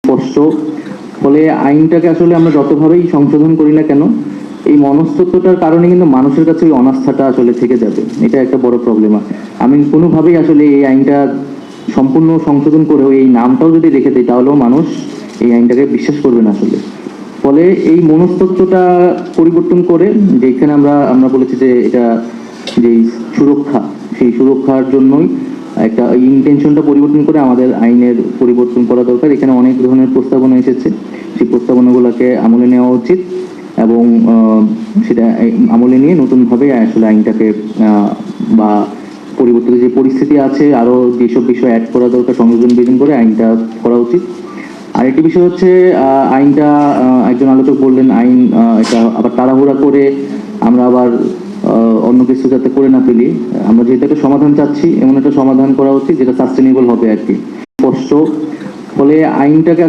স্পষ্ট। ফলে আইনটাকে আসলে আমরা যতভাবেই সংশোধন করি না কেন, এই মনস্তত্ত্বটার কারণে কিন্তু মানুষের কাছে ওই অনাস্থাটা আসলে থেকে যাবে। এটা একটা বড় প্রবলেম। আমি কোনোভাবেই আসলে এই আইনটা সম্পূর্ণ সংশোধন করেও এই নামটাও যদি রেখে দিই, তাহলেও মানুষ এই আইনটাকে বিশ্বাস করবে না আসলে। ফলে এই মনস্তত্ত্বটা পরিবর্তন করে, যেখানে আমরা বলেছি যে এটা যেই সুরক্ষা, সেই সুরক্ষার জন্যই একটা ইন্টেনশনটা পরিবর্তন করে আমাদের আইনের পরিবর্তন করা দরকার। এখানে অনেক ধরনের প্রস্তাবনা এসেছে, সেই প্রস্তাবনাগুলোকে আমলে নেওয়া উচিত এবং সেটা আমলে নিয়ে নতুনভাবে আসলে আইনটাকে বা পরিবর্তিত যে পরিস্থিতি আছে আরও যেসব বিষয় অ্যাড করা দরকার সংযোজন বিধান করে আইনটা করা উচিত। আরেকটি বিষয় হচ্ছে আইনটা একজন আলোচক বললেন আইন এটা আবার তাড়াহুড়া করে আমরা আবার অন্য কিছু যাতে করে না ফেলি। আমরা যেহেতু একটা সমাধান চাচ্ছি, এমন একটা সমাধান করা উচিত যেটা সাস্টেনেবল হবে আর কি, স্পষ্ট। ফলে আইনটাকে